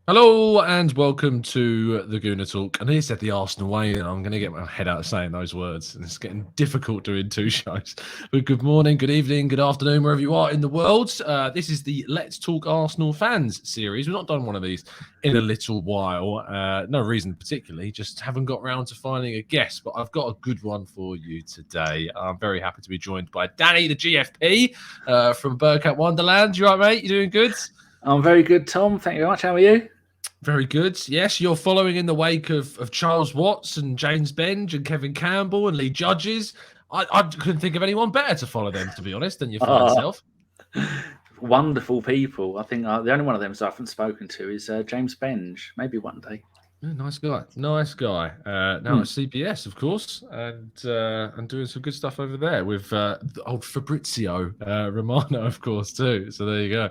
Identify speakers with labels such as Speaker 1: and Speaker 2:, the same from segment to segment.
Speaker 1: Hello and welcome to the Gooner Talk. I nearly said the Arsenal way, and I'm going to get my head out of saying those words. And it's getting difficult doing two shows. But good morning, good evening, good afternoon, wherever you are in the world. This is the Let's Talk Arsenal Fans series. We've not done one of these in a little while. No reason particularly, just haven't got round to finding a guest. But I've got a good one for you today. I'm very happy to be joined by Danny, the GFP from Bergkamp Wonderland. You all right, mate? You doing good?
Speaker 2: I'm very good, Tom. Thank you very much. How are you?
Speaker 1: Very good. Yes, you're following in the wake of Charles Watts and James Benge and Kevin Campbell and Lee Judges. I couldn't think of anyone better to follow them, to be honest, than your fine self.
Speaker 2: Wonderful people. I think the only one of them I haven't spoken to is James Benge. Maybe one day.
Speaker 1: Yeah, nice guy. Now at CBS, of course, and doing some good stuff over there with old Fabrizio Romano, of course, too. So there you go.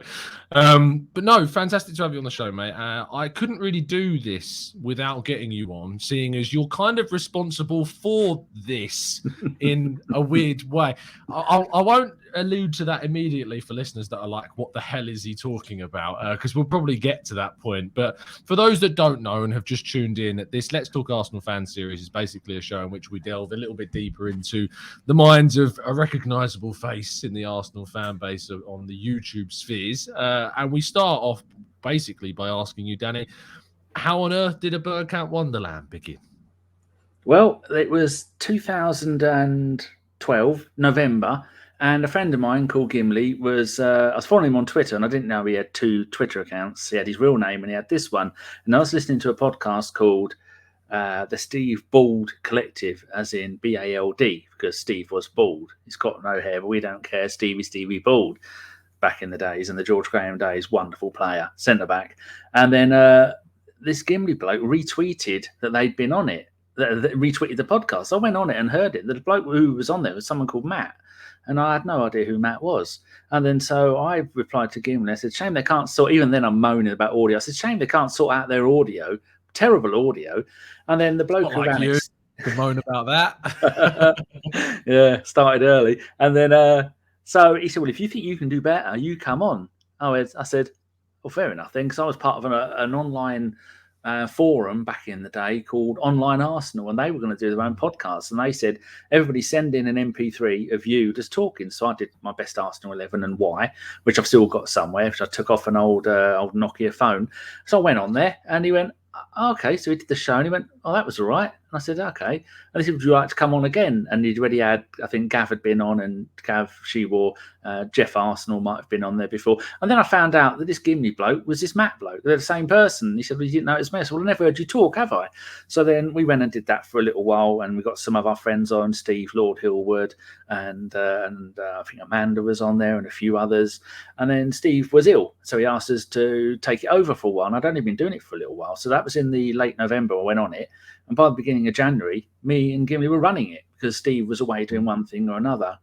Speaker 1: But no, fantastic to have you on the show, mate. I couldn't really do this without getting you on, seeing as you're kind of responsible for this in a weird way. I won't allude to that immediately for listeners that are like, what the hell is he talking about? Because we'll probably get to that point. But for those that don't know and have just tuned in, this Let's Talk Arsenal Fan series is basically a show in which we delve a little bit deeper into the minds of a recognisable face in the Arsenal fan base on the YouTube spheres. And we start off basically by asking you, Danny, how on earth did a Bergkamp Wonderland begin?
Speaker 2: Well, it was 2012, November. And a friend of mine called Gimli was, I was following him on Twitter, and I didn't know he had two Twitter accounts. He had his real name and he had this one. And I was listening to a podcast called the Steve Bald Collective, as in BALD, because Steve was bald. He's got no hair, but we don't care. Stevie Bald back in the days, and the George Graham days, wonderful player, centre-back. And then this Gimli bloke retweeted that they'd been on it, that retweeted the podcast. I went on it and heard it. The bloke who was on there was someone called Matt. And I had no idea who Matt was. And then so I replied to Gimli. I said, shame they can't sort, even then I'm moaning about audio. I said, shame they can't sort out their audio, terrible audio. And then the bloke who ran it.
Speaker 1: To moan about that.
Speaker 2: Yeah, started early. And then so he said, well, if you think you can do better, you come on. I said, well, fair enough then, because I was part of an online forum back in the day called Online Arsenal, and they were going to do their own podcast, and they said everybody send in an MP3 of you just talking. So I did my best Arsenal 11 and why, which I've still got somewhere, which I took off an old Nokia phone. So I went on there and he went, okay, so he did the show and he went, oh, that was all right. And I said, okay. And he said, would you like to come on again? And he'd already had, I think Gav had been on, and Gav Shewar, Jeff Arsenal might have been on there before. And then I found out that this Gimli bloke was this Matt bloke. They're the same person. He said, well, you didn't know it was me. I said, well, I never heard you talk, have I? So then we went and did that for a little while, and we got some of our friends on, Steve Lord Hillwood, and I think Amanda was on there and a few others. And then Steve was ill, so he asked us to take it over for a while. And I'd only been doing it for a little while. So that was in the late November I went on it. And by the beginning of January, me and Gimli were running it because Steve was away doing one thing or another.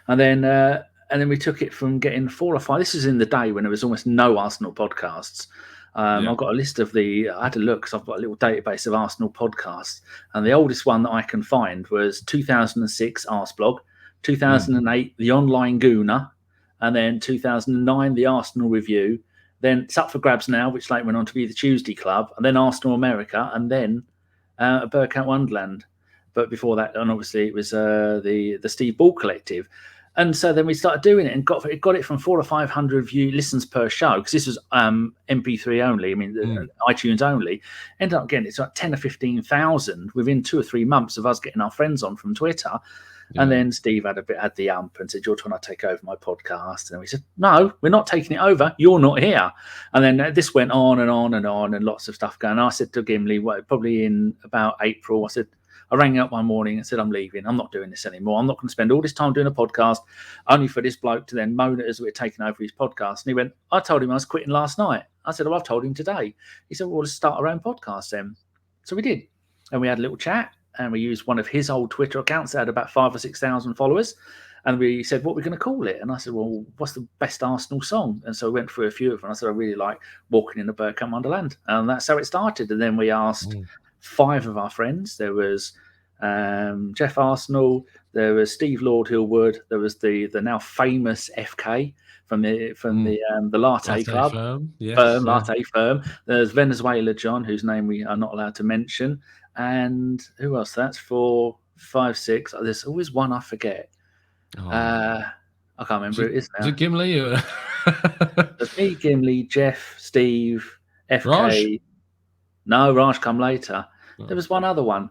Speaker 2: And then we took it from getting 4 or 5. This is in the day when there was almost no Arsenal podcasts. I've got a list of I had to look because I've got a little database of Arsenal podcasts. And the oldest one that I can find was 2006 Arsblog, 2008 The Online Gooner, and then 2009 The Arsenal Review. Then It's Up for Grabs Now, which later went on to be the Tuesday Club, and then Arsenal America, and then Bergkamp Wonderland. But before that, and obviously it was the Steve Ball Collective. And so then we started doing it and got it from 400 or 500 listens per show, because this was MP3 only. I mean, iTunes only. Ended up getting it's like 10 or 15,000 within 2 or 3 months of us getting our friends on from Twitter. Yeah. And then Steve had the ump and said, you're trying to take over my podcast. And we said, no, we're not taking it over. You're not here. And then this went on and on and on, and lots of stuff going. I said to Gimli, probably in about April, I rang up one morning and said, I'm leaving. I'm not doing this anymore. I'm not going to spend all this time doing a podcast only for this bloke to then moan at us that we're taking over his podcast. And he went, I told him I was quitting last night. I said, well, I've told him today. He said, well, let's start our own podcast then. So we did. And we had a little chat. And we used one of his old Twitter accounts that had about 5,000 or 6,000 followers. And we said, what are we going to call it? And I said, well, what's the best Arsenal song? And so we went through a few of them. I said, I really like Walking in the Bergkamp Wonderland. And that's how it started. And then we asked 5 of our friends. There was Jeff Arsenal. There was Steve Lord Hillwood. There was the now famous FK from the Latte Club.
Speaker 1: Firm. Yes,
Speaker 2: Latte Firm. There's Venezuela John, whose name we are not allowed to mention. And who else? That's 4, 5, 6. There's always one I forget. I can't remember who it is now.
Speaker 1: Is it Gimli? Or...
Speaker 2: There's me, Gimli, Jeff, Steve, FK.
Speaker 1: Raj?
Speaker 2: No, Raj come later. Oh. There was one other one.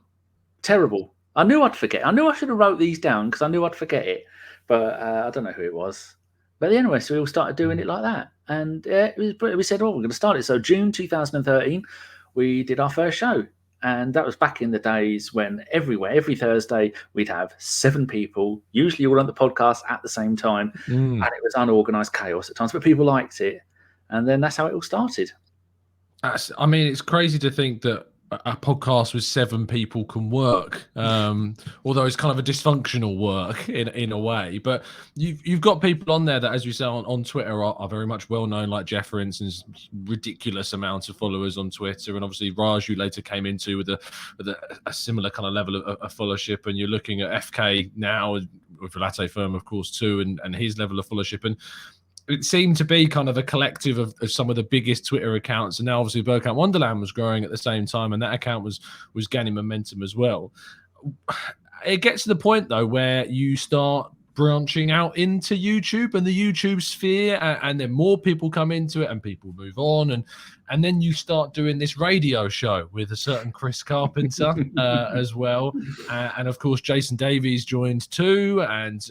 Speaker 2: Terrible. I knew I'd forget. I knew I should have wrote these down because I knew I'd forget it. But I don't know who it was. But anyway, so we all started doing it like that. And we said, we're going to start it. So June 2013, we did our first show. And that was back in the days when every Thursday, we'd have 7 people, usually all on the podcast at the same time. And it was unorganized chaos at times, but people liked it. And then that's how it all started.
Speaker 1: It's crazy to think that a podcast with 7 people can work, although it's kind of a dysfunctional work in a way. But you've got people on there that, as you say, on Twitter are very much well known, like Jeff, for instance, ridiculous amounts of followers on Twitter, and obviously Raj, you later came into with a similar kind of level of followership, and you're looking at FK now with Latte Firm, of course, too, and his level of followership. And it seemed to be kind of a collective of some of the biggest Twitter accounts, and now obviously Bergkamp Wonderland was growing at the same time, and that account was gaining momentum as well. It gets to the point though where you start branching out into YouTube and the YouTube sphere, and then more people come into it, and people move on, and then you start doing this radio show with a certain Chris Carpenter as well, and of course Jason Davies joined too, and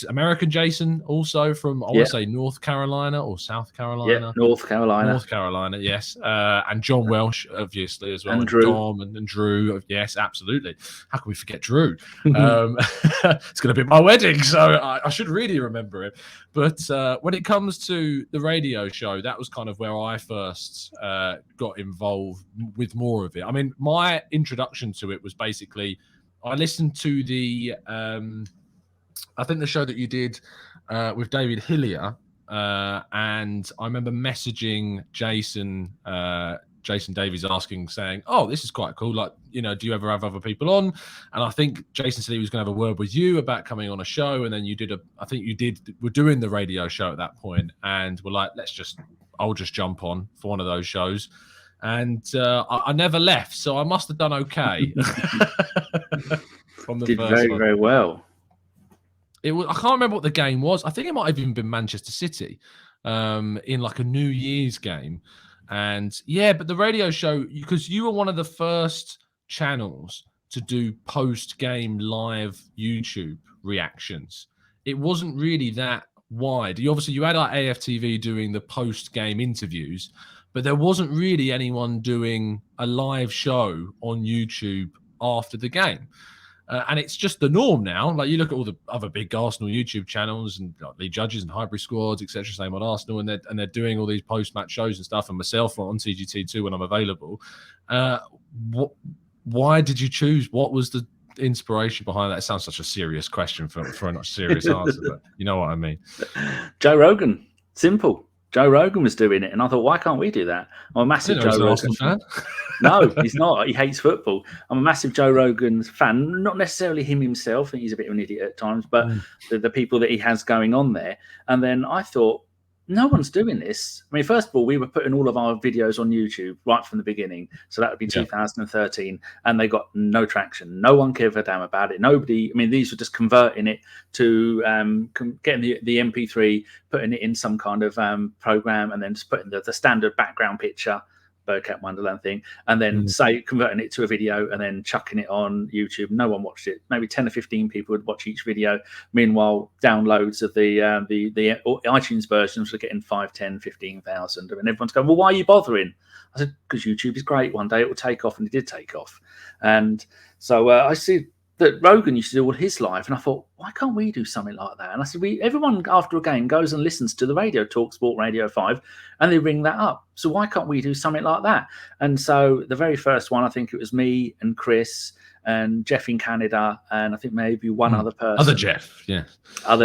Speaker 1: American Jason, also from, I want to say North Carolina or South Carolina.
Speaker 2: Yeah, North Carolina,
Speaker 1: yes. And John Welsh, obviously, as well.
Speaker 2: And Drew.
Speaker 1: Dom and Drew, yes, absolutely. How can we forget Drew? It's going to be my wedding, so I should really remember him. But when it comes to the radio show, that was kind of where I first got involved with more of it. I mean, my introduction to it was basically, I listened to the... I think the show that you did with David Hillier, and I remember messaging Jason Davies saying, "Oh, this is quite cool. Like, do you ever have other people on?" And I think Jason said he was going to have a word with you about coming on a show, and then we're doing the radio show at that point, and we're like, I'll just jump on for one of those shows. And I never left, so I must have done okay. From the
Speaker 2: did
Speaker 1: first
Speaker 2: very,
Speaker 1: one.
Speaker 2: Very well.
Speaker 1: I can't remember what the game was. I think it might have even been Manchester City in like a New Year's game. And but the radio show, because you were one of the first channels to do post-game live YouTube reactions. It wasn't really that wide. You had like AFTV doing the post-game interviews, but there wasn't really anyone doing a live show on YouTube after the game. And it's just the norm now. Like, you look at all the other big Arsenal YouTube channels and like League Judges and Hybrid Squads, etc. Same on Arsenal, and they're doing all these post-match shows and stuff. And myself on TGT too when I'm available. Why did you choose? What was the inspiration behind that? It sounds such a serious question for a not serious answer, but you know what I mean.
Speaker 2: Joe Rogan, simple. Joe Rogan was doing it, and I thought, why can't we do that? I'm a massive Joe Rogan
Speaker 1: Arsenal fan.
Speaker 2: No, he's not. He hates football. I'm a massive Joe Rogan fan. Not necessarily him himself. I think he's a bit of an idiot at times, but the people that he has going on there. And then I thought, no one's doing this. I mean, first of all, we were putting all of our videos on YouTube right from the beginning. So that would be 2013. And they got no traction. No one gave a damn about it. Nobody, I mean, these were just converting it to getting the MP3, putting it in some kind of program, and then just putting the standard background picture, Bergkamp Wonderland thing, and then converting it to a video and then chucking it on YouTube. No one watched it. Maybe 10 or 15 people would watch each video. Meanwhile, downloads of the iTunes versions were getting 5, 10, 15,000. And everyone's going, well, why are you bothering? I said, because YouTube is great. One day it will take off, and it did take off. And so I see that Rogan used to do all his live, and I thought, why can't we do something like that? And I said, everyone after a game goes and listens to the radio, Talk Sport Radio 5, and they ring that up. So why can't we do something like that? And so the very first one, I think it was me and Chris and Jeff in Canada, and I think maybe one other person. Other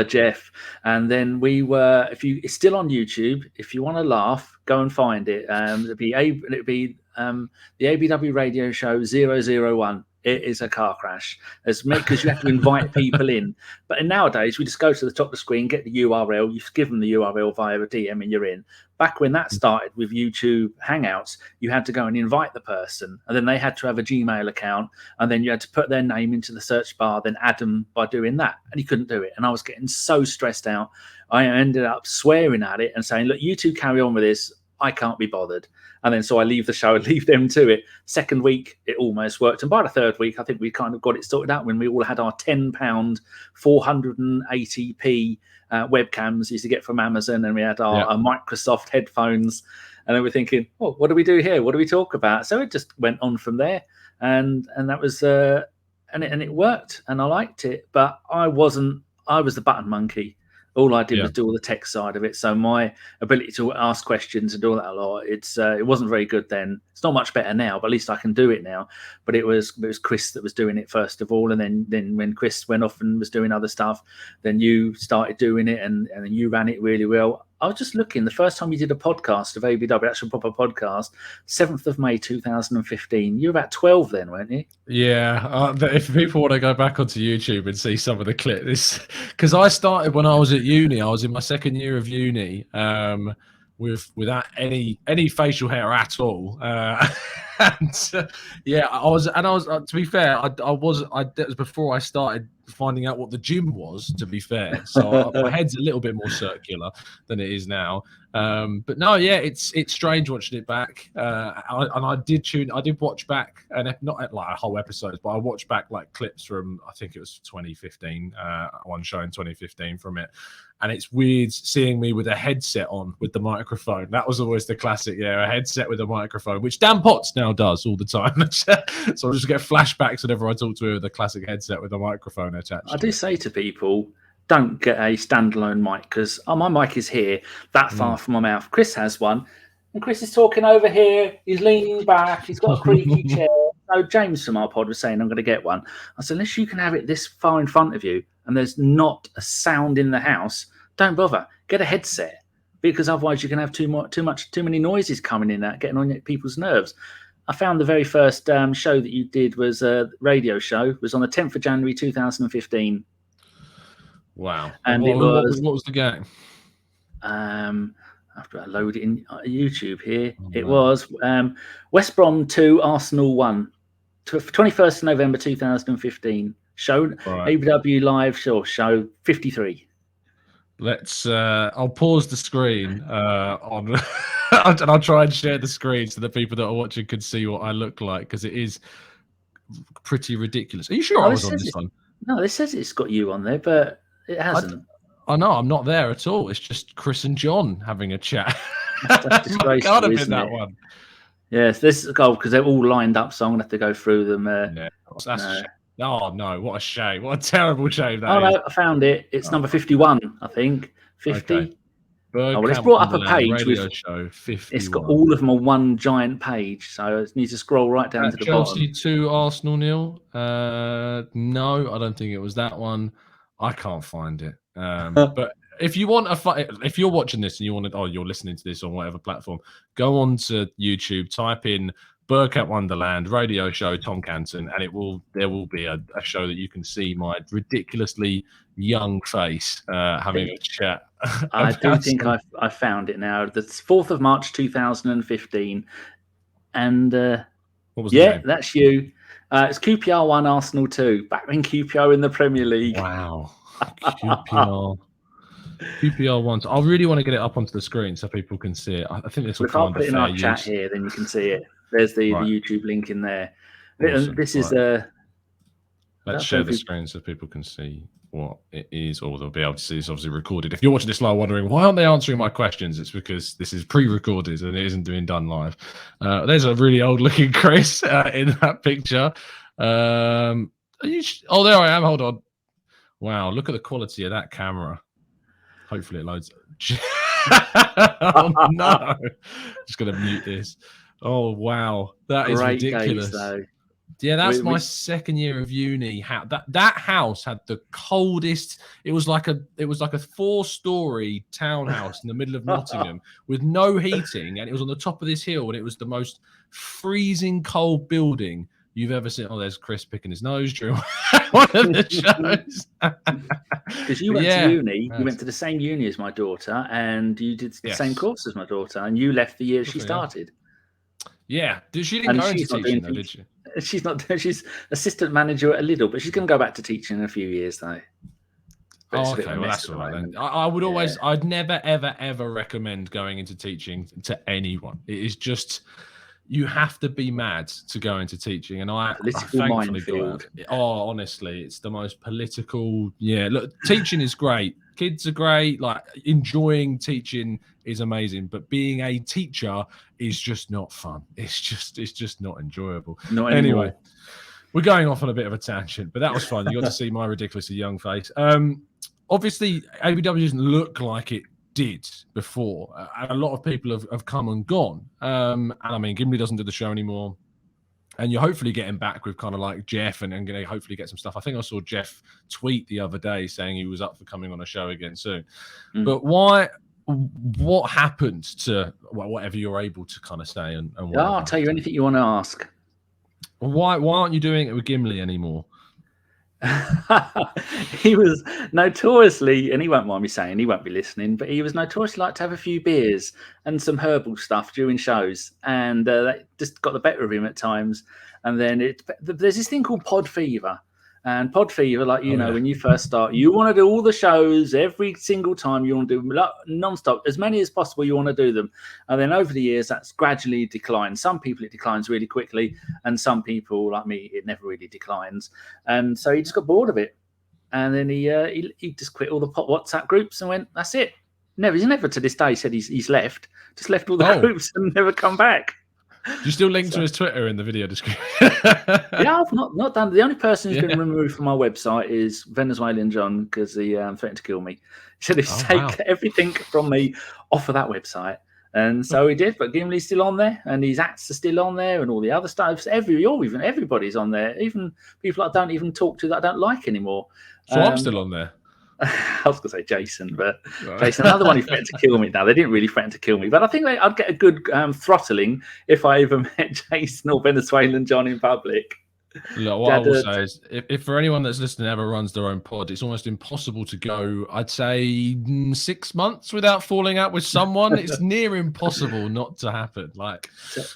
Speaker 2: Jeff. And then we were, it's still on YouTube. If you want to laugh, go and find it. It'd be the ABW radio show 001. It is a car crash. Because you have to invite people in. But nowadays, we just go to the top of the screen, get the URL. You give them the URL via a DM, and you're in. Back when that started with YouTube Hangouts, you had to go and invite the person, and then they had to have a Gmail account, and then you had to put their name into the search bar, then add them by doing that, and you couldn't do it. And I was getting so stressed out. I ended up swearing at it and saying, look, you two carry on with this. I can't be bothered. And then so I leave the show and leave them to it. Second week, it almost worked. And by the third week, I think we kind of got it sorted out when we all had our £10, 480p webcams used to get from Amazon. And we had our Microsoft headphones. And then we're thinking, oh, what do we do here? What do we talk about? So it just went on from there. And that was, and it worked. And I liked it. But I was the button monkey. All I did was do all the tech side of it. So my ability to ask questions and do all that a lot, it wasn't very good then. It's not much better now, but at least I can do it now. But it was Chris that was doing it first of all. And then when Chris went off and was doing other stuff, then you started doing it and you ran it really well. I was just looking, the first time you did a podcast of ABW, actual proper podcast, 7th of May 2015. You were about 12 then, weren't you?
Speaker 1: Yeah. If people want to go back onto YouTube and see some of the clips, because I started when I was at uni. I was in my second year of uni, without any facial hair at all. And I was to be fair, that was before I started finding out what the gym was, to be fair. So my head's a little bit more circular than it is now. But no, it's strange watching it back. I did watch back, and not like whole episodes, but I watched back like clips from, I think it was 2015, one show in 2015 from it. And it's weird seeing me with a headset on with the microphone. That was always the classic, a headset with a microphone, which Dan Potts now does all the time. So I just get flashbacks whenever I talk to him with a classic headset with a microphone attached.
Speaker 2: I do say to people, don't get a standalone mic, because my mic is here, that far from my mouth. Chris has one, and Chris is talking over here. He's leaning back. He's got a creaky chair. So James from our pod was saying, I'm going to get one. I said, unless you can have it this far in front of you and there's not a sound in the house, don't bother. Get a headset, because otherwise you can have too many noises coming in, getting on people's nerves. I found the very first show that you did was a radio show. It was on the 10th of January 2015.
Speaker 1: Wow.
Speaker 2: And
Speaker 1: what was the game?
Speaker 2: After I load it in YouTube here, it was West Brom 2, Arsenal 1. 21st of November 2015. Show, right. ABW live show 53.
Speaker 1: Let's I'll pause the screen on and I'll try and share the screen so the people that are watching can see what I look like, because it is pretty ridiculous. Are you sure I was on this one?
Speaker 2: No, this says it's got you on there, but it hasn't.
Speaker 1: I know, I'm not there at all. It's just Chris and John having a chat.
Speaker 2: That's disgraceful,
Speaker 1: can't have been that one.
Speaker 2: Yes, this is because they're all lined up, so I'm gonna have to go through them.
Speaker 1: Oh no, what a shame. What a terrible shame that is.
Speaker 2: No, I found it. It's number 51, I think. 50.
Speaker 1: Okay.
Speaker 2: It's brought up a page with
Speaker 1: show 51.
Speaker 2: It's got all of them on one giant page, so it needs to scroll right down to the
Speaker 1: Chelsea
Speaker 2: bottom.
Speaker 1: 2, Arsenal 0. No, I don't think it was that one. I can't find it. But if you want if you're watching this and you want to, you're listening to this on whatever platform, go on to YouTube, type in Bergkamp Wonderland radio show Tom Canton, and there will be a show that you can see my ridiculously young face having a chat.
Speaker 2: I do think I found it now. The 4th of March 2015, and what was the name? That's you. It's QPR 1, Arsenal 2. Back when QPR in the Premier League.
Speaker 1: Wow, QPR 1. I really want to get it up onto the screen so people can see it. I think this will
Speaker 2: If I put it in our chat here, then you can see it. There's the YouTube link in there. Awesome. This is
Speaker 1: let's share the screen so people can see what it is, or they'll be able to see it's obviously recorded. If you're watching this live wondering why aren't they answering my questions, it's because this is pre-recorded and it isn't being done live. There's a really old looking Chris in that picture. There I am. Hold on. Wow, look at the quality of that camera. Hopefully it loads. Oh no. Just gonna mute this. Oh wow, that is ridiculous. Yeah, that's my second year of uni. That house had the coldest. It was like a 4-story townhouse in the middle of Nottingham with no heating, and it was on the top of this hill, and it was the most freezing cold building you've ever seen. Oh, there's Chris picking his nose during one of the shows.
Speaker 2: Because you went to uni, you went to the same uni as my daughter, and you did the same course as my daughter, and you left the year she started.
Speaker 1: Yeah, she didn't go into teaching though, did she?
Speaker 2: She's not. She's assistant manager at a Lidl, but she's going to go back to teaching in a few years though.
Speaker 1: Oh, okay. Well, that's all right then. I would always, I'd never, ever, ever recommend going into teaching to anyone. It is just, you have to be mad to go into teaching. And I thankfully got it. Oh, honestly, it's the most political. Yeah, look, teaching is great. Kids are great. Like, enjoying teaching is amazing. But being a teacher is just not fun. It's just not enjoyable.
Speaker 2: Not anymore.
Speaker 1: Anyway, we're going off on a bit of a tangent, but that was fun. You got to see my ridiculously young face. Obviously, ABW doesn't look like it did before. A lot of people have come and gone. And I mean, Gimli doesn't do the show anymore. And you're hopefully getting back with kind of like Jeff and going to hopefully get some stuff. I think I saw Jeff tweet the other day saying he was up for coming on a show again soon. But what happened to whatever you're able to kind of say? And
Speaker 2: I'll tell you anything you want to ask.
Speaker 1: Why aren't you doing it with Gimli anymore?
Speaker 2: He was notoriously, and he won't mind me saying, he won't be listening, but he was notoriously like to have a few beers and some herbal stuff during shows, and that just got the better of him at times. And then there's this thing called pod fever. And pod fever, like, you know, when you first start, you want to do all the shows every single time. You want to do non-stop, as many as possible. You want to do them. And then over the years, that's gradually declined. Some people, it declines really quickly. And some people, like me, it never really declines. And so he just got bored of it. And then he just quit all the WhatsApp groups and went, that's it. He's never to this day said he's left. Just left all the groups and never come back.
Speaker 1: Do you still link to his Twitter in the video description?
Speaker 2: Yeah, I've not done. The only person who's been removed from my website is Venezuelan John, because he threatened to kill me. He said he'd take everything from me off of that website. And so he did, but Gimli's still on there, and his acts are still on there, and all the other stuff. Even everybody's on there, even people I don't even talk to that I don't like anymore.
Speaker 1: So I'm still on there.
Speaker 2: I was going to say Jason, but Jason, another one who threatened to kill me. Now, they didn't really threaten to kill me, but I think I'd get a good throttling if I ever met Jason or Venezuelan John in public.
Speaker 1: Look, what I will say is, if for anyone that's listening ever runs their own pod, it's almost impossible to go, I'd say, 6 months without falling out with someone. It's near impossible not to happen. Like,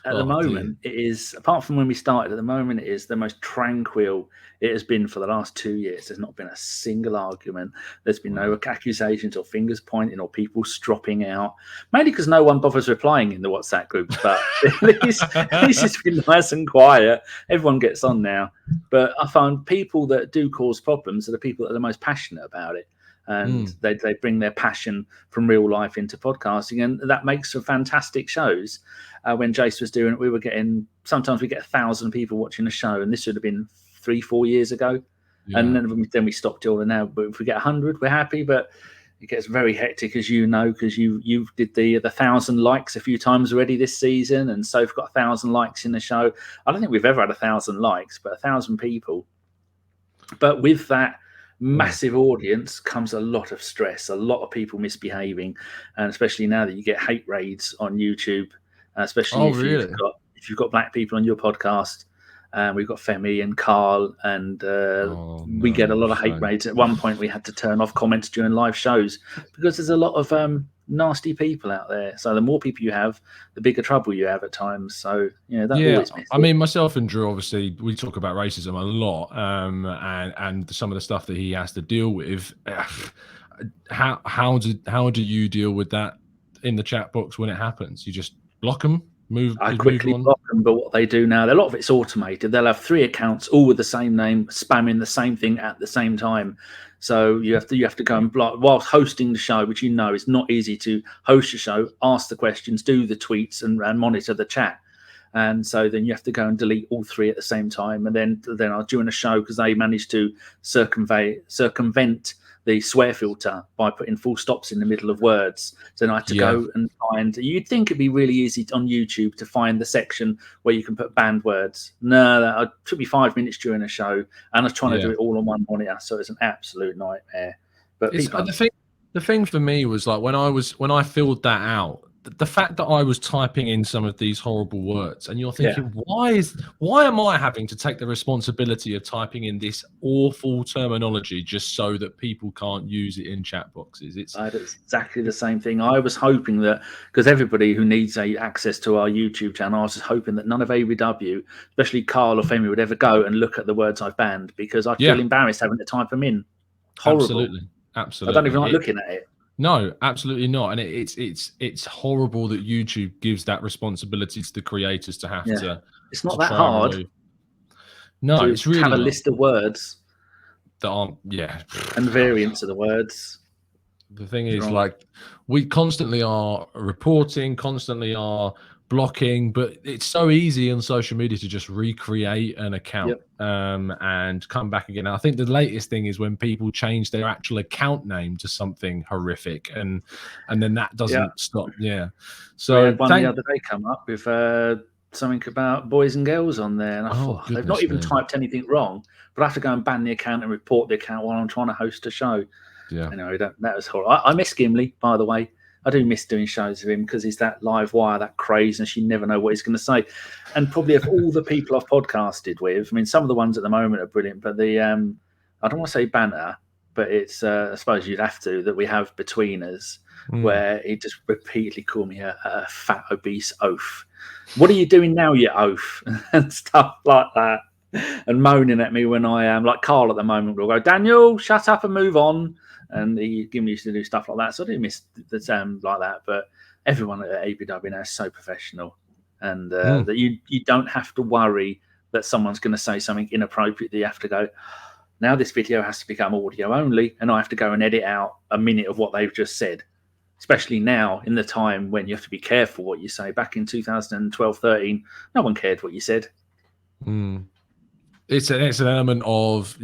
Speaker 2: at the moment, it is, apart from when we started, at the moment, it is the most tranquil it has been for the last 2 years. There's not been a single argument. There's been no accusations or fingers pointing or people stropping out, mainly because no one bothers replying in the WhatsApp groups. But this has been nice and quiet. Everyone gets on now. But I found people that do cause problems are the people that are the most passionate about it. And they bring their passion from real life into podcasting. And that makes for fantastic shows. When Jace was doing it, sometimes we get 1,000 people watching a show. And this would have been 3-4 years ago. And then we stopped all. And now, but if we get 100, we're happy. But it gets very hectic, as you know, because you did the 1,000 likes a few times already this season, and Soph got 1,000 likes in the show. I don't think we've ever had 1,000 likes, but 1,000 people. But with that massive audience comes a lot of stress, a lot of people misbehaving, and especially now that you get hate raids on YouTube, especially if you've got black people on your podcast. We've got Femi and Carl, and we get a lot of hate raids. At one point, we had to turn off comments during live shows because there's a lot of nasty people out there. So the more people you have, the bigger trouble you have at times. So, always misses.
Speaker 1: I mean, myself and Drew, obviously, we talk about racism a lot, and some of the stuff that he has to deal with. How do you deal with that in the chat box when it happens? You just block them?
Speaker 2: I quickly block them, but what they do now, a lot of it's automated. They'll have 3 accounts, all with the same name, spamming the same thing at the same time. So you have to go and block whilst hosting the show, which is not easy to host a show, ask the questions, do the tweets, and monitor the chat. And so then you have to go and delete all 3 at the same time. And then during a show, because they managed to circumvent the swear filter by putting full stops in the middle of words. So then I had to go and find, you'd think it'd be really easy on YouTube to find the section where you can put banned words. No, it took me 5 minutes during a show, and I was trying to do it all on one monitor. So it's an absolute nightmare. But
Speaker 1: the thing for me was, like, when I filled that out, the fact that I was typing in some of these horrible words, and you're thinking, why am I having to take the responsibility of typing in this awful terminology just so that people can't use it in chat boxes?
Speaker 2: It's exactly the same thing. I was hoping that, because everybody who needs access to our YouTube channel, I was just hoping that none of ABW, especially Carl or Femi, would ever go and look at the words I've banned, because I'd feel embarrassed having to type them in. Horrible.
Speaker 1: Absolutely.
Speaker 2: I don't even like looking at it.
Speaker 1: No, absolutely not. And it's horrible that YouTube gives that responsibility to the creators to have to.
Speaker 2: It's not that hard.
Speaker 1: No, it's really
Speaker 2: have a list of words
Speaker 1: that aren't.
Speaker 2: And variants of the words.
Speaker 1: The thing is, like, we constantly are reporting, constantly are blocking, but it's so easy on social media to just recreate an account and come back again. I think the latest thing is when people change their actual account name to something horrific, and then that doesn't stop. So
Speaker 2: we had one the other day come up with something about boys and girls on there, and I thought, they've not even typed anything wrong, but I have to go and ban the account and report the account while I'm trying to host a show. Anyway, that was horrible. I miss Gimli, by the way. I do miss doing shows with him, because he's that live wire, that craziness. You never know what he's going to say. And probably of all the people I've podcasted with, I mean, some of the ones at the moment are brilliant, but the I don't want to say banter, but it's I suppose you'd have to, that we have between us, where he just repeatedly called me a fat obese oaf. What are you doing now, you oaf? And stuff like that. And moaning at me when I am like Carl at the moment will go, Daniel, shut up and move on. And he used to do stuff like that. So I do miss the sound like that. But everyone at ABW now is so professional, and that you don't have to worry that someone's going to say something inappropriate. That you have to go, now this video has to become audio only, and I have to go and edit out a minute of what they've just said. Especially now in the time when you have to be careful what you say. Back in 2012-13, no one cared what you said.
Speaker 1: It's an element of,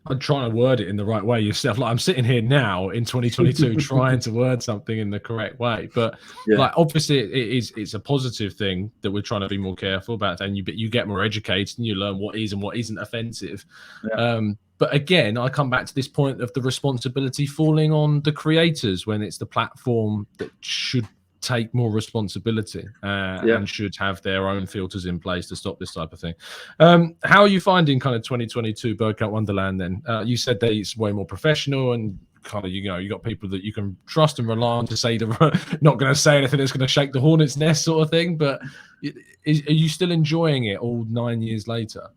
Speaker 1: I'm trying to word it in the right way yourself. Like, I'm sitting here now in 2022 trying to word something in the correct way, but like, obviously it's a positive thing that we're trying to be more careful about, and you get more educated and you learn what is and what isn't offensive. But again, I come back to this point of the responsibility falling on the creators, when it's the platform that should take more responsibility and should have their own filters in place to stop this type of thing. How are you finding kind of 2022 Bergkamp Wonderland then? You said that it's way more professional, and kind of, you got people that you can trust and rely on to say not going to say anything that's going to shake the hornet's nest sort of thing. But are you still enjoying it all 9 years later?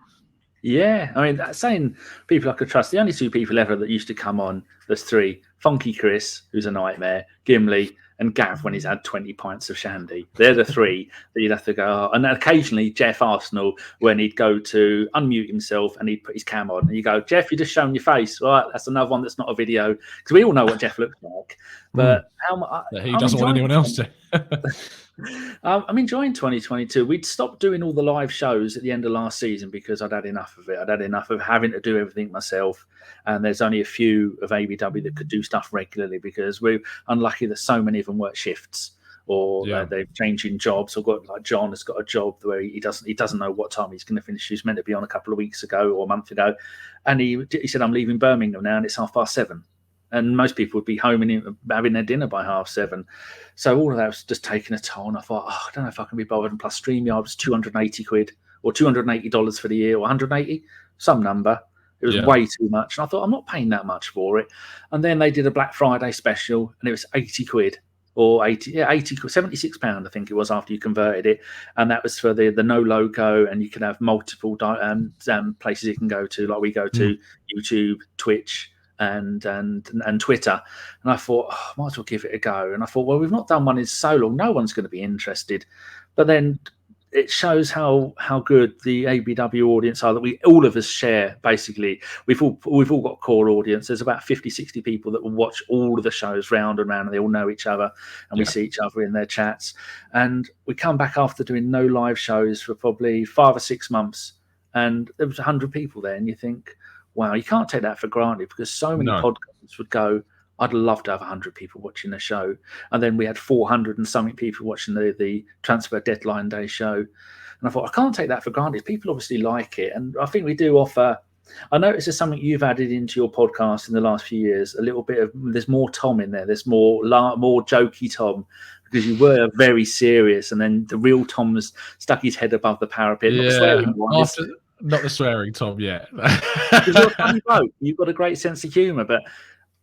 Speaker 2: Yeah, I mean, saying people I could trust, the only two people ever that used to come on, there's three: Funky Chris, who's a nightmare, Gimli, and Gav when he's had 20 pints of shandy. They're the three that you'd have to go. And occasionally Jeff Arsenal, when he'd go to unmute himself and he'd put his cam on, and you go, Jeff, you're just showing your face. Right, that's another one that's not a video, because we all know what Jeff looks like. But
Speaker 1: he doesn't want anyone else to.
Speaker 2: I'm enjoying 2022. We'd stopped doing all the live shows at the end of last season because I'd had enough of it. I'd had enough of having to do everything myself. And there's only a few of ABW that could do stuff regularly, because we're unlucky that so many of them work shifts, or they're changing jobs, or got, like John has got a job where he doesn't know what time he's going to finish. He was meant to be on a couple of weeks ago or a month ago, and he said, I'm leaving Birmingham now and it's 7:30. And most people would be home and having their dinner by 7:30. So all of that was just taking a toll. And I thought, I don't know if I can be bothered. And plus StreamYard was 280 quid or $280 for the year, or 180, some number. It was way too much. And I thought, I'm not paying that much for it. And then they did a Black Friday special, and it was 80 quid or 80, 76 pound, I think it was, after you converted it. And that was for the no logo, and you can have multiple places you can go to. Like we go to YouTube, Twitch, and Twitter. And I thought, might as well give it a go. And I thought, well, we've not done one in so long, no one's going to be interested. But then it shows how good the ABW audience are, that we all of us share. Basically, we've all got a core audience. There's about 50-60 people that will watch all of the shows round and round, and they all know each other, and we see each other in their chats. And we come back after doing no live shows for probably 5 or 6 months, and there was 100 people there, and you think, wow, you can't take that for granted, because so many podcasts would go, I'd love to have 100 people watching the show. And then we had 400 and something people watching the transfer deadline day show. And I thought, I can't take that for granted. People obviously like it. And I think we do offer I noticed there's something you've added into your podcast in the last few years. A little bit of there's more Tom in there. There's more jokey Tom, because you were very serious, and then the real Tom has stuck his head above the parapet. Not the swearing one.
Speaker 1: Not the swearing Tom yet.
Speaker 2: Because you're a funny bloke. You've got a great sense of humour, but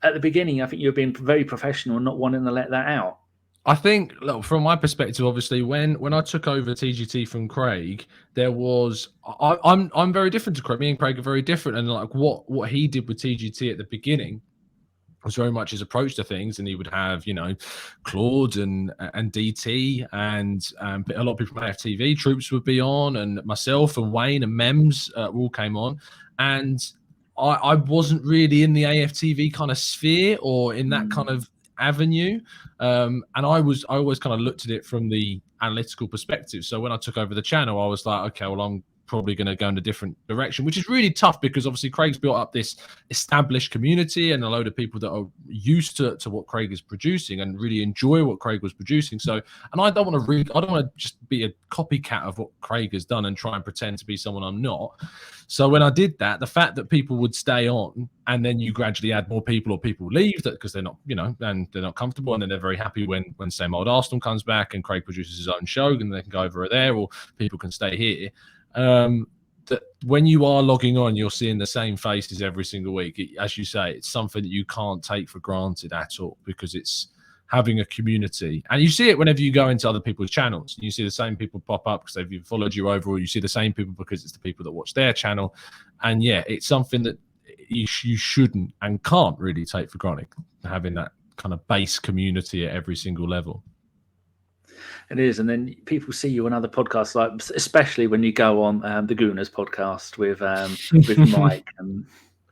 Speaker 2: at the beginning, I think you've been very professional and not wanting to let that out.
Speaker 1: I think, look, from my perspective, obviously, when I took over TGT from Craig, there was I'm very different to Craig. Me and Craig are very different, and like what he did with TGT at the beginning was very much his approach to things, and he would have, you know, Claude and DT and a lot of people from AFTV Troops would be on, and myself and Wayne and Mems all came on, and I wasn't really in the AFTV kind of sphere or in that kind of avenue, and I always kind of looked at it from the analytical perspective. So when I took over the channel, I was like, okay, well, I'm probably going to go in a different direction, which is really tough because obviously Craig's built up this established community and a load of people that are used to what Craig is producing and really enjoy what Craig was producing. So, and I don't want to just be a copycat of what Craig has done and try and pretend to be someone I'm not. So when I did that, the fact that people would stay on and then you gradually add more people or people leave that because they're not, you know, and they're not comfortable, and then they're very happy when Same Old Arsenal comes back and Craig produces his own show and they can go over there, or people can stay here. That when you are logging on, you're seeing the same faces every single week. As you say, it's something that you can't take for granted at all, because it's having a community, and you see it whenever you go into other people's channels. You see the same people pop up because they've followed you over, or you see the same people because it's the people that watch their channel. And yeah, it's something that you shouldn't and can't really take for granted, having that kind of base community at every single level.
Speaker 2: It is, and then people see you on other podcasts, like especially when you go on the Gooners podcast with Mike. And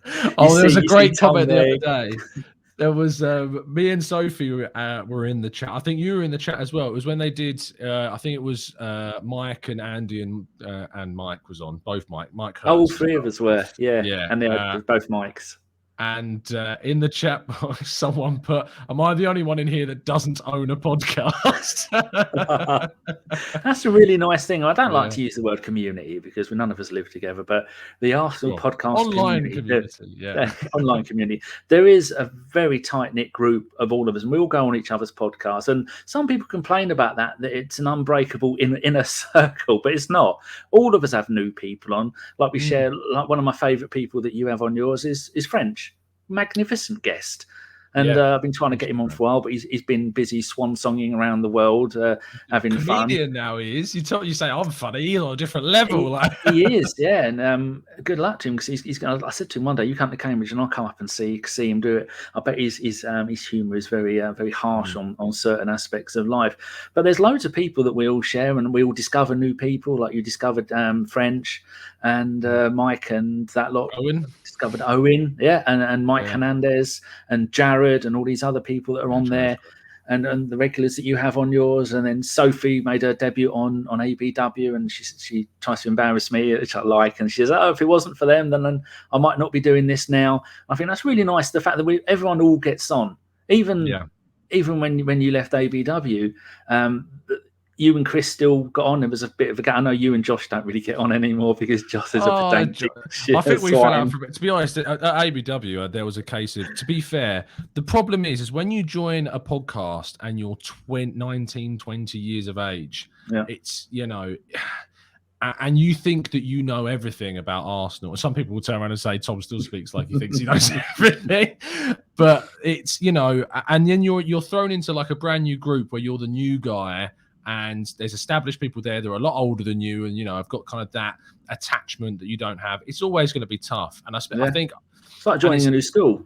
Speaker 1: there was a great comment the other day. There was me and Sophie were in the chat. I think you were in the chat as well. It was when they did. I think it was Mike and Andy and Mike was on. Both Mike.
Speaker 2: Oh, all three of us were. Yeah. And they were both Mikes.
Speaker 1: And in the chat box, someone put, "Am I the only one in here that doesn't own a podcast?"
Speaker 2: That's a really nice thing. I don't like to use the word community because none of us live together, but the Arsenal podcast
Speaker 1: online
Speaker 2: online community. There is a very tight-knit group of all of us, and we all go on each other's podcasts. And some people complain about that it's an unbreakable inner circle, but it's not. All of us have new people on. Like we share, like one of my favourite people that you have on yours is French. Magnificent guest, and I've been trying to get him on for a while, but he's been busy swan songing around the world, having fun.
Speaker 1: Now he is. You say I'm funny, he's on a different level.
Speaker 2: He is, yeah. And good luck to him, because he's going. I said to him one day, "You come to Cambridge, and I'll come up and see him do it." I bet his humour is very harsh on certain aspects of life. But there's loads of people that we all share, and we all discover new people. Like you discovered French, and Mike, and that lot.
Speaker 1: Owen.
Speaker 2: Discovered Owen, and Mike Hernandez and Jared and all these other people that are on there, and the regulars that you have on yours. And then Sophie made her debut on ABW, and she tries to embarrass me, which I like, and she says, "Oh, if it wasn't for them, then I might not be doing this now." I think that's really nice, the fact that everyone all gets on, even when you left ABW. You and Chris still got on. There was a bit of a gap. I know you and Josh don't really get on anymore because Josh is a pedantic shit.
Speaker 1: I think we fell out from it. To be honest, at ABW, there was a case of, to be fair, the problem is when you join a podcast and you're 19, 20 years of age, it's, you know, and you think that you know everything about Arsenal. Some people will turn around and say Tom still speaks like he thinks he knows everything. But it's, you know, and then you're thrown into like a brand new group where you're the new guy, and there's established people there. They're a lot older than you, and you know, I've got kind of that attachment that you don't have. It's always going to be tough, and I think
Speaker 2: it's like joining a new school.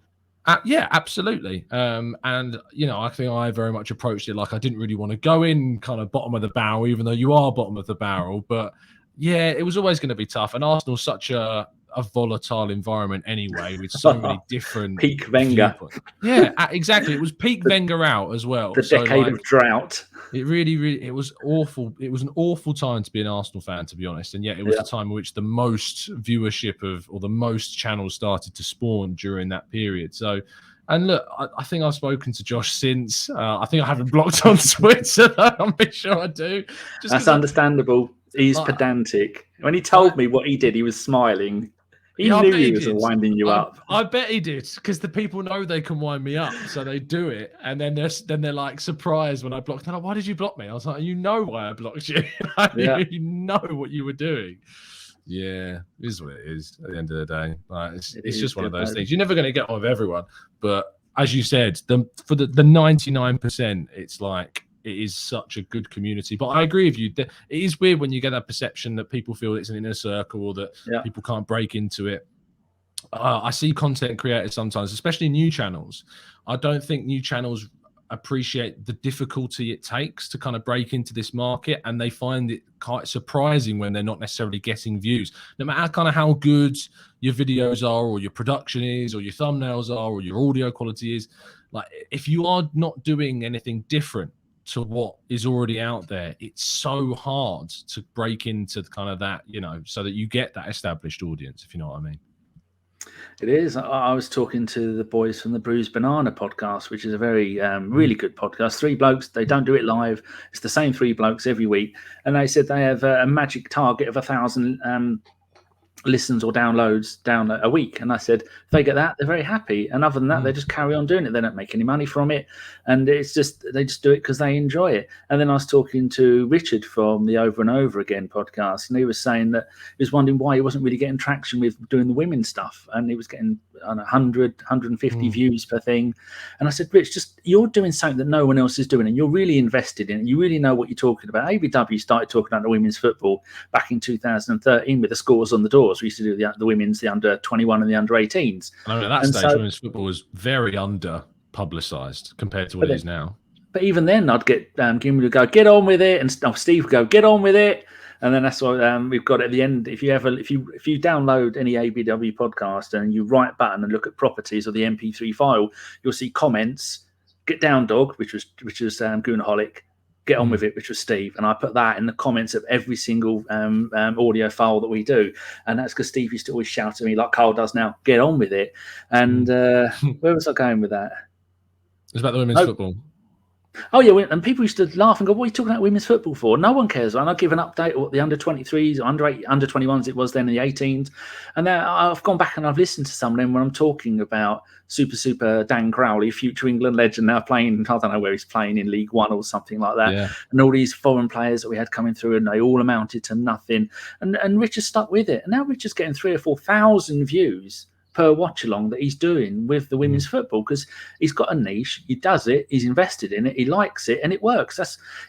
Speaker 1: Yeah, absolutely. And you know, I think I very much approached it like I didn't really want to go in kind of bottom of the barrel, even though you are bottom of the barrel. But yeah, it was always going to be tough, and Arsenal's such a volatile environment anyway, with so many different
Speaker 2: peak Wenger.
Speaker 1: Yeah, exactly. It was peak Wenger out as well.
Speaker 2: The decade of drought.
Speaker 1: It really, it was awful. It was an awful time to be an Arsenal fan, to be honest. And yet it was the time in which the most viewership or the most channels started to spawn during that period. So, and look, I think I've spoken to Josh since. I think I haven't blocked on Twitter, though. I'm pretty sure I do.
Speaker 2: That's understandable. He's pedantic. When he told me what he did, he was smiling. He
Speaker 1: Yeah, I
Speaker 2: knew
Speaker 1: bet
Speaker 2: he
Speaker 1: he
Speaker 2: was
Speaker 1: did.
Speaker 2: winding you up.
Speaker 1: I bet he did, because the people know they can wind me up, so they do it, and then they're like surprised when I block. They're like, "Why did you block me?" I was like, "You know why I blocked you.
Speaker 2: Yeah.
Speaker 1: You know what you were doing." Yeah, it is what it is. At the end of the day, like, it's just one of those things. You're never going to get on with everyone, but as you said, for the 99%, it's like it is such a good community. But I agree with you. It is weird when you get that perception that people feel it's an inner circle, or that people can't break into it. I see content creators sometimes, especially new channels. I don't think new channels appreciate the difficulty it takes to kind of break into this market, and they find it quite surprising when they're not necessarily getting views, no matter kind of how good your videos are, or your production is, or your thumbnails are, or your audio quality is. Like, if you are not doing anything different to what is already out there, it's so hard to break into kind of that, so that you get that established audience, if you know what I mean.
Speaker 2: It is. I was talking to the boys from the Bruised Banana podcast, which is a very, really good podcast. 3 blokes. They don't do it live. It's the same 3 blokes every week. And they said they have a magic target of 1,000 listens or downloads down a week. And I said, if they get that, they're very happy. And other than that, they just carry on doing it. They don't make any money from it. And it's just, they just do it because they enjoy it. And then I was talking to Richard from the Over and Over Again podcast, and he was saying that he was wondering why he wasn't really getting traction with doing the women's stuff. And he was getting 100, 150 views per thing. And I said, Rich, just, you're doing something that no one else is doing, and you're really invested in it. You really know what you're talking about. ABW started talking about the women's football back in 2013 with the scores on the doors. We used to do the women's, the under 21 and the under 18s.
Speaker 1: I mean, at that stage, women's football was very under publicized compared to what it is now.
Speaker 2: But even then, I'd get Gimli to go, get on with it, and Steve would go, get on with it. And then that's what we've got at the end. If you download any ABW podcast and you right button and look at properties or the MP3 file, you'll see comments. Get down, dog, which was Goonaholic. Get on with it, which was Steve. And I put that in the comments of every single audio file that we do. And that's because Steve used to always shout at me, like Carl does now, get on with it. And where was I going with that?
Speaker 1: It's about the women's football.
Speaker 2: Oh, yeah. And people used to laugh and go, what are you talking about women's football for? No one cares. And I'll give an update of what the under 23s, under 21s it was then, the 18s. And now I've gone back and I've listened to some of them when I'm talking about Super Dan Crowley, future England legend, now playing, I don't know where he's playing, in League One or something like that. Yeah. And all these foreign players that we had coming through, and they all amounted to nothing. And Richard stuck with it. And now Richard's getting 3,000 or 4,000 views per watch along that he's doing with the women's football, because he's got a niche, he does it, he's invested in it, he likes it, and it works.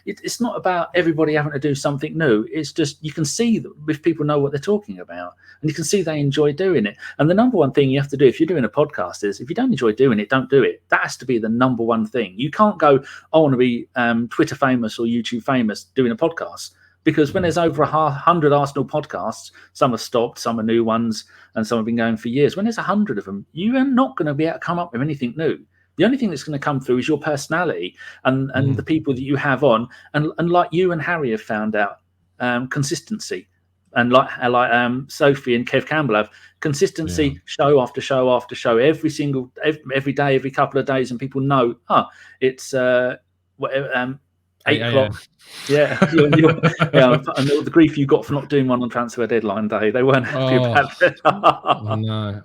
Speaker 2: It's not about everybody having to do something new. It's just, you can see that if people know what they're talking about, and you can see they enjoy doing it. And the number one thing you have to do if you're doing a podcast is, if you don't enjoy doing it, don't do it. That has to be the number one thing. You can't go, I want to be Twitter famous or YouTube famous doing a podcast. Because when there's over 100 Arsenal podcasts, some have stopped, some are new ones, and some have been going for years. When there's 100 of them, you are not going to be able to come up with anything new. The only thing that's going to come through is your personality and the people that you have on. And like you and Harry have found out, consistency. And like Sophie and Kev Campbell have consistency, show after show after show, every day, every couple of days, and people know, it's 8 o'clock. Yeah. And the grief you got for not doing one on transfer deadline day, they weren't happy about it.
Speaker 1: No,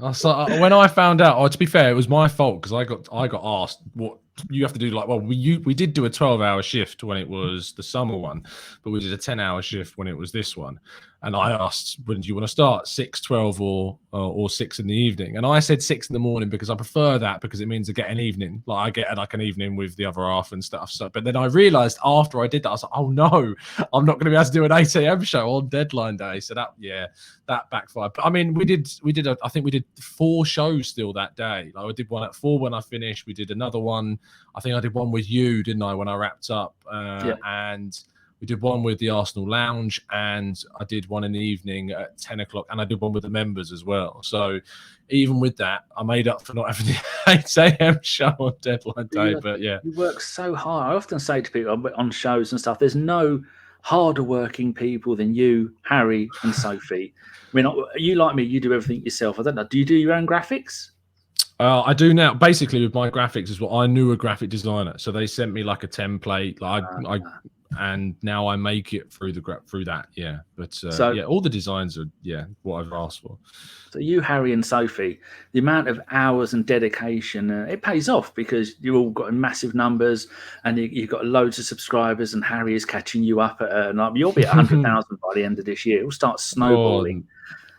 Speaker 1: when I found out, to be fair, it was my fault, because I got asked what you have to do. Like, well, we did do a 12-hour shift when it was the summer one, but we did a 10-hour shift when it was this one. And I asked, when do you want to start? 6, 12, or 6 in the evening? And I said 6 in the morning because I prefer that, because it means I get an evening. Like, I get like an evening with the other half and stuff. So, but then I realized after I did that, I was like, oh no, I'm not going to be able to do an 8 a.m. show on deadline day. So that backfired. But I mean, I think we did 4 shows still that day. Like, I did one at 4 when I finished. We did another one. I think I did one with you, didn't I, when I wrapped up? And we did one with the Arsenal Lounge, and I did one in the evening at 10 o'clock, and I did one with the members as well. So even with that, I made up for not having the 8 a.m. show on deadline day. But yeah,
Speaker 2: you work so hard. I often say to people on shows and stuff, there's no harder working people than you, Harry, and Sophie. I mean, you, like me, you do everything yourself. I don't know. Do you do your own graphics?
Speaker 1: I do now. Basically, with my graphics, is what I knew a graphic designer, so they sent me like a template. Like and now I make it through that. Yeah, but
Speaker 2: So
Speaker 1: yeah, all the designs are what I've asked for.
Speaker 2: So you, Harry, and Sophie, the amount of hours and dedication, it pays off because you've all got massive numbers and you've got loads of subscribers, and Harry is catching you up at you'll be at 100,000 by the end of this year. It will start snowballing.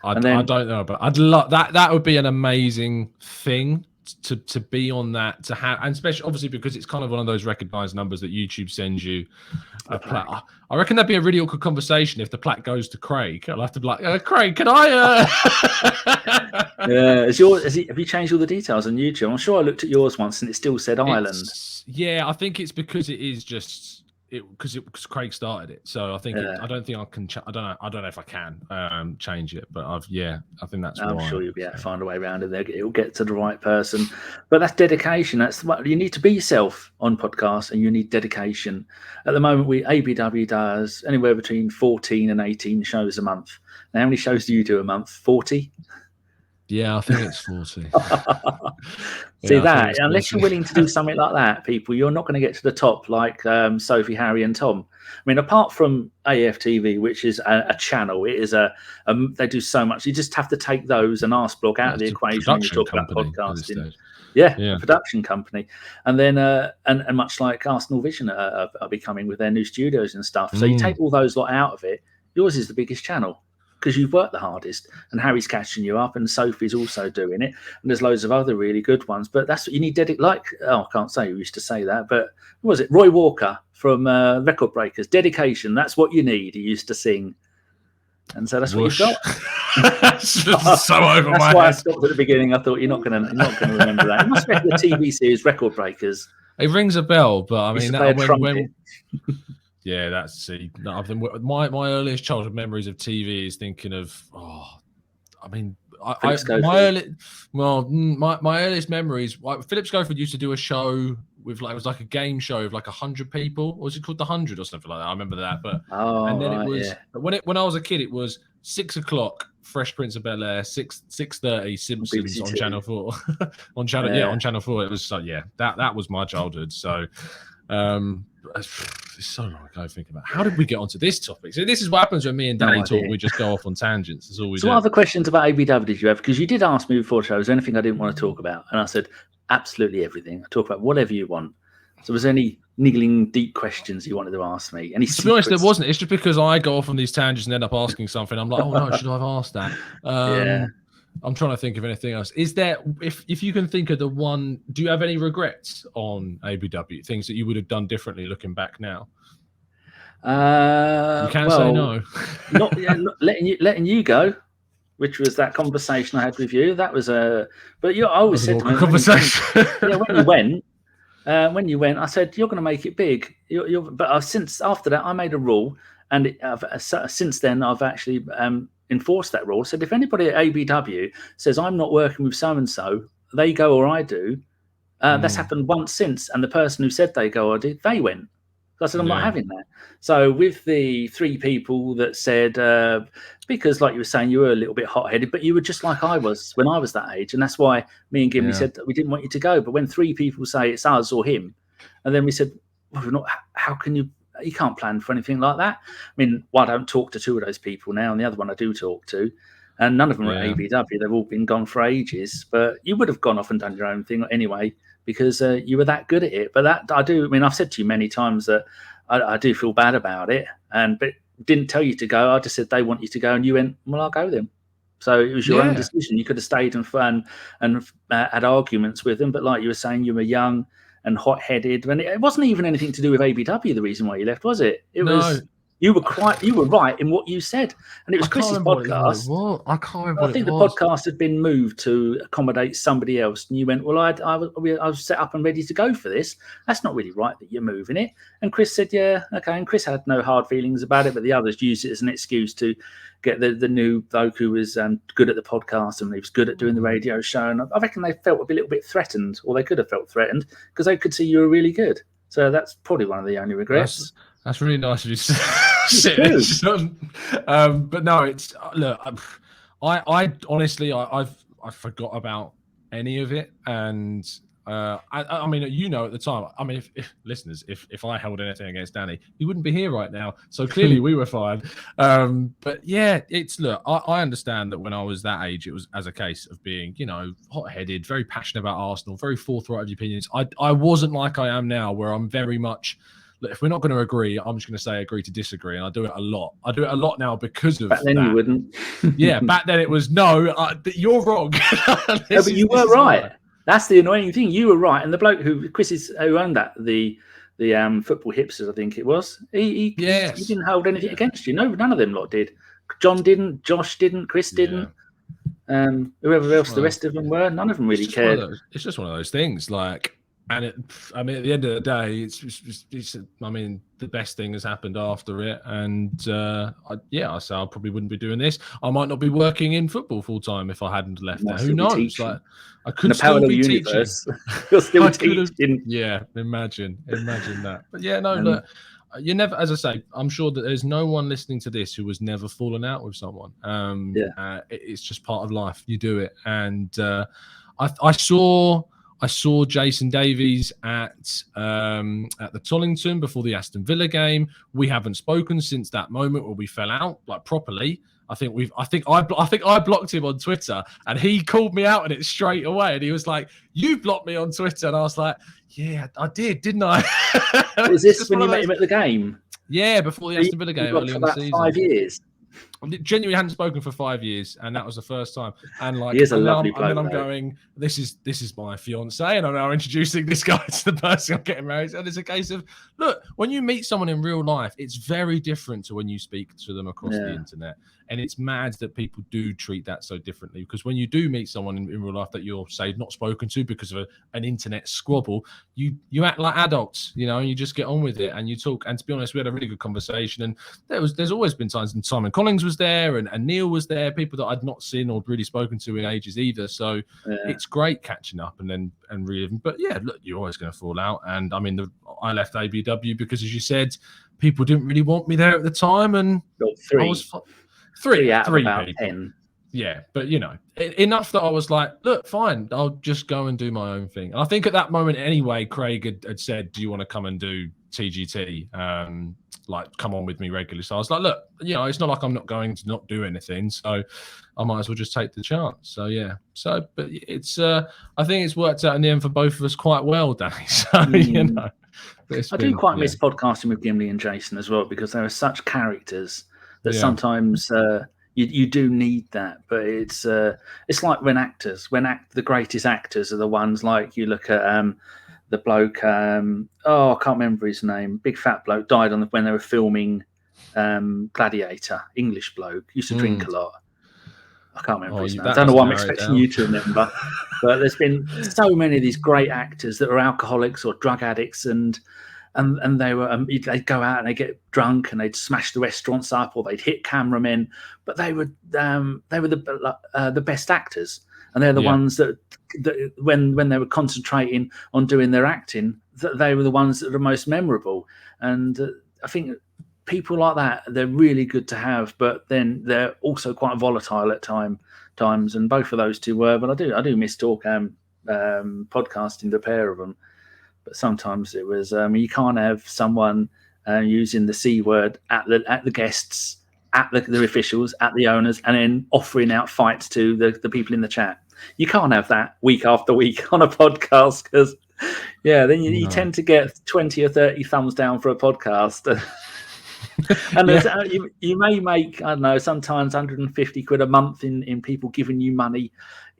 Speaker 1: I don't know, but I'd love that. That would be an amazing thing to be on that, to have, and especially obviously because it's kind of one of those recognized numbers that YouTube sends you a plaque. I reckon that'd be a really awkward conversation if the plaque goes to Craig. I'll have to be like, Craig, can I?
Speaker 2: Yeah, have you changed all the details on YouTube? I'm sure I looked at yours once and it still said Ireland.
Speaker 1: Yeah, I think it's because it is just because Craig started it, so I think I don't think I can. I don't know if I can change it, but I think that's.
Speaker 2: I'm sure you'll be able to find a way around it. It'll get to the right person, but that's dedication. That's what you need to be yourself on podcasts, and you need dedication. At the moment, ABW does anywhere between 14 and 18 shows a month. Now, how many shows do you do a month? 40.
Speaker 1: Yeah, I think it's 40.
Speaker 2: See that? Unless you're willing to do something like that, people, you're not going to get to the top like Sophie, Harry, and Tom. I mean, apart from AFTV, which is a channel, it is they do so much. You just have to take those and Arsblog out of the equation when you talk about podcasting. A production company, and then and much like Arsenal Vision are becoming with their new studios and stuff. So you take all those lot out of it. Yours is the biggest channel, because you've worked the hardest, and Harry's catching you up, and Sophie's also doing it, and there's loads of other really good ones. But that's what you need. I can't say who used to say that, but who was it? Roy Walker from Record Breakers. Dedication. That's what you need. He used to sing, and so that's what you've got.
Speaker 1: So over my head.
Speaker 2: That's why I stopped at the beginning. I thought you're not going to remember that. It must be the TV series Record Breakers.
Speaker 1: It rings a bell, but I mean when yeah, that's my earliest childhood memories of TV is thinking of my earliest memories. Philip Schofield used to do a show with it was like a game show of like 100 people. Or was it called The 100 or something like that? I remember that. But when I was a kid, it was 6 o'clock, Fresh Prince of Bel-Air, 6:30 Simpsons on Channel 4. on Channel 4. It was that was my childhood. So it's so long ago thinking about how did we get onto this topic. So this is what happens when me and Danny talk. We just go off on tangents. That's all we do.
Speaker 2: What other questions about ABW did you have? Because you did ask me before the show, was there anything I didn't want to talk about? And I said absolutely everything. I talk about whatever you want. So was there any niggling deep questions you wanted to ask me? Any? To be honest,
Speaker 1: there wasn't. It's just because I go off on these tangents and end up asking something. I'm like, oh no, should I have asked that? I'm trying to think of anything else. Is there, if you can think of the one, do you have any regrets on ABW? Things that you would have done differently looking back now? You can't say no.
Speaker 2: not letting you go, which was that conversation I had with you. That was but I always said to me,
Speaker 1: conversation.
Speaker 2: When you went, I said you're going to make it big. But since after that, I made a rule, and since then I've actually enforced that rule. Said if anybody at ABW says I'm not working with so and so, they go or I do. That's happened once since, and the person who said they go or did, they went. So I said I'm not having that. So with the 3 people that said, because like you were saying, you were a little bit hot-headed, but you were just like I was when I was that age, and that's why me and Gimli said that we didn't want you to go. But when 3 people say it's us or him, and then we said, well, how can you? You can't plan for anything like that. I mean, I don't talk to 2 of those people now, and the other one I do talk to, and none of them are at ABW. They've all been gone for ages. But you would have gone off and done your own thing anyway, because you were that good at it. But that I do. I mean, I've said to you many times that I do feel bad about it, but didn't tell you to go. I just said they want you to go, and you went, well, I'll go then. So it was your own decision. You could have stayed and had arguments with them, but like you were saying, you were young and hot-headed. And it wasn't even anything to do with ABW, the reason why you left, was it? It was you were right in what you said. And it was Chris's podcast.
Speaker 1: I can't remember.
Speaker 2: I think the podcast had been moved to accommodate somebody else. And you went, well, I was set up and ready to go for this. That's not really right that you're moving it. And Chris said, yeah, okay. And Chris had no hard feelings about it, but the others used it as an excuse to get the new bloke who was good at the podcast and he was good at doing the radio show. And I reckon they felt a little bit threatened, or they could have felt threatened, because they could see you were really good. So that's probably one of the only regrets.
Speaker 1: That's really nice of you to say. But no, it's look. I honestly, I forgot about any of it, and I mean, you know, at the time, I mean, if listeners, if I held anything against Danny, he wouldn't be here right now. So clearly we were fine. But yeah, look, I understand that when I was that age, it was as a case of being, you know, hot-headed, very passionate about Arsenal, very forthright with your opinions. I wasn't like I am now, where I'm very much, look, if we're not going to agree, I'm just going to say agree to disagree. And I do it a lot. I do it a lot now because of
Speaker 2: back then
Speaker 1: that.
Speaker 2: You wouldn't.
Speaker 1: Yeah, back then it was, no, you're wrong.
Speaker 2: No, but you were right. That's the annoying thing. You were right. And the bloke who owned that, the football hipsters, I think it was, he didn't hold anything against you. No, none of them lot did. John didn't, Josh didn't, Chris didn't. Whoever else the rest of them were, none of them really cared.
Speaker 1: It's just one of those things, like, and I mean, at the end of the day, it's I mean, the best thing has happened after it, and I say I probably wouldn't be doing this. I might not be working in football full time if I hadn't left there. Who knows? Like, I could still be teaching.
Speaker 2: You're still teaching.
Speaker 1: Yeah, imagine that. But yeah, no, look, you never, as I say, I'm sure that there's no one listening to this who has never fallen out with someone. It's just part of life. You do it, and I saw Jason Davies at the Tollington before the Aston Villa game. We haven't spoken since that moment where we fell out, like, properly. I think I blocked him on Twitter, and he called me out on it straight away. And he was like, "You blocked me on Twitter," and I was like, "Yeah, I did, didn't I?"
Speaker 2: Was this when you met him at the game?
Speaker 1: Yeah, before the Aston Villa game early in the season.
Speaker 2: 5 years.
Speaker 1: I genuinely hadn't spoken for 5 years, and that was the first time. And like,
Speaker 2: he is a lovely bloke,
Speaker 1: and then I'm going, this is my fiance, and I'm now introducing this guy to the person I'm getting married. And it's a case of, look, when you meet someone in real life, it's very different to when you speak to them across the internet. And it's mad that people do treat that so differently, because when you do meet someone in real life that you're, say, not spoken to because of an internet squabble, you act like adults, you know, and you just get on with it and you talk. And to be honest, we had a really good conversation. And there's always been times, and Simon Collins was there, and Neil was there, people that I'd not seen or really spoken to in ages either. So it's great catching up and reliving. But yeah, look, you're always going to fall out. And I mean, I left ABW because, as you said, people didn't really want me there at the time. And I was three out of about 10. Yeah, but you know, enough that I was like, look, fine, I'll just go and do my own thing. And I think at that moment anyway, Craig had said, do you want to come and do TGT? Like, come on with me regularly. So I was like, look, you know, it's not like I'm not going to not do anything, so I might as well just take the chance. So yeah, but it's I think it's worked out in the end for both of us quite well, Danny. So you know,
Speaker 2: I do quite miss podcasting with Gimli and Jason as well, because they are such characters that sometimes you do need that. But it's like when the greatest actors are the ones, like you look at the bloke, I can't remember his name, big fat bloke, died when they were filming Gladiator, English bloke, used to drink a lot. I can't remember his name. I don't know why I'm expecting you to remember. But there's been so many of these great actors that are alcoholics or drug addicts, and they were they'd go out and they'd get drunk and they'd smash the restaurants up, or they'd hit cameramen, but they were the best actors, and they're the ones that when they were concentrating on doing their acting, they were the ones that are most memorable. And I think people like that, they're really good to have, but then they're also quite volatile at times, and both of those two were. But I do miss podcasting, the pair of them. But sometimes it was you can't have someone using the C word at the guests, at the officials, at the owners, and then offering out fights to the people in the chat. You can't have that week after week on a podcast, because then you tend to get 20 or 30 thumbs down for a podcast. And you may make, I don't know, sometimes 150 quid a month in people giving you money.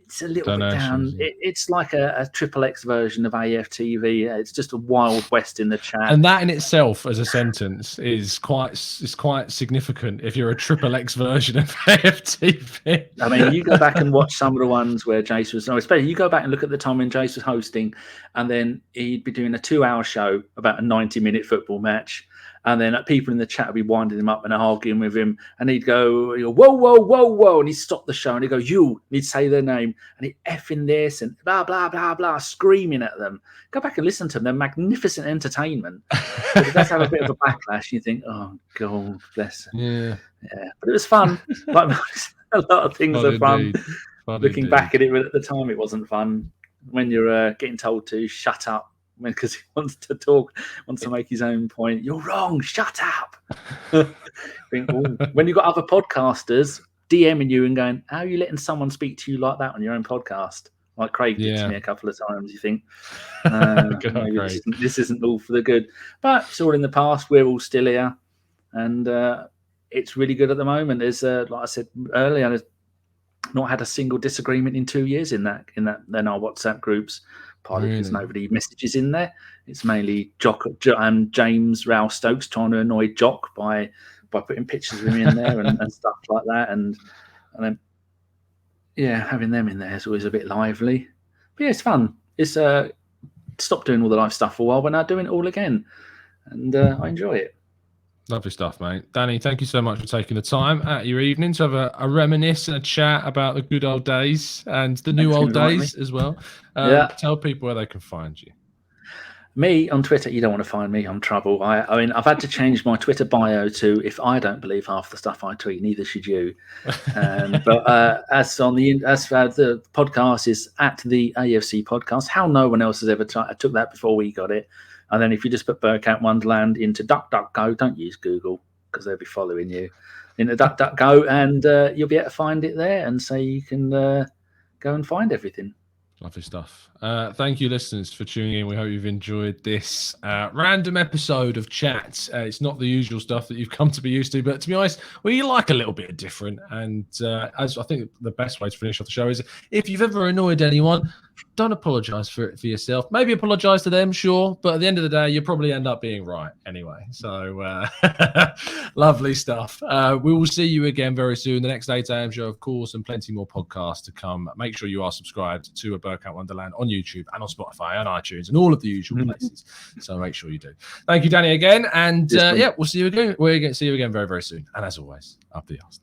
Speaker 2: It's a little bit down. It's like a XXX version of AFTV. It's just a wild west in the chat.
Speaker 1: And that in itself, as a sentence, is quite significant if you're a XXX version of AFTV.
Speaker 2: I mean, you go back and watch some of the ones where Jace was, especially you go back and look at the time when Jace was hosting, and then he'd be doing a 2-hour show about a 90-minute football match. And then people in the chat would be winding him up and arguing with him. And he'd go, whoa, whoa, whoa, whoa. And he'd stop the show and he'd go, you. And he'd say their name. And he'd effing this and blah, blah, blah, blah, screaming at them. Go back and listen to them. They're magnificent entertainment. But it does have a bit of a backlash. You think, oh, God, bless them.
Speaker 1: Yeah.
Speaker 2: But it was fun. Like, a lot of things are fun. Looking back at it, but at the time it wasn't fun. when you're getting told to shut up because he wants to talk, wants to make his own point. You're wrong. Shut up. When you've got other podcasters DMing you and going, how are you letting someone speak to you like that on your own podcast? Like Craig did to me a couple of times. You think maybe this isn't all for the good, but it's all in the past. We're all still here, and it's really good at the moment. There's like I said earlier, I've not had a single disagreement in 2 years in our WhatsApp groups. Partly because nobody messages in there. It's mainly Jock and James Row Stokes trying to annoy Jock by putting pictures of him in there and stuff like that, and then having them in there is always a bit lively. But yeah, it's fun. It's stopped doing all the live stuff for a while, but now doing it all again, and I enjoy it.
Speaker 1: Lovely stuff, mate. Danny, thank you so much for taking the time at your evening to have a reminisce and a chat about the good old days and the new old days as well. Tell people where they can find you.
Speaker 2: Me on Twitter, you don't want to find me. I'm trouble. I mean, I've had to change my Twitter bio to if I don't believe half the stuff I tweet, neither should you. But as for the podcast is at the AFC podcast. How no one else has ever I took that before we got it. And then if you just put Bergkamp Wonderland into DuckDuckGo, don't use Google because they'll be following you, into DuckDuckGo, and you'll be able to find it there, and so you can go and find everything.
Speaker 1: Lovely stuff. Thank you, listeners, for tuning in. We hope you've enjoyed this random episode of Chat. It's not the usual stuff that you've come to be used to, but to be honest, we like a little bit different. And as I think the best way to finish off the show is if you've ever annoyed anyone, don't apologise for it for yourself. Maybe apologise to them, sure, but at the end of the day, you'll probably end up being right anyway. So lovely stuff. We will see you again very soon. The next 8 a.m. show, of course, and plenty more podcasts to come. Make sure you are subscribed to a Bergkamp Wonderland on YouTube and on Spotify and iTunes and all of the usual places. So make sure you do. Thank you, Danny, again. And we'll see you again. We're going to see you again very, very soon. And as always, up the arse.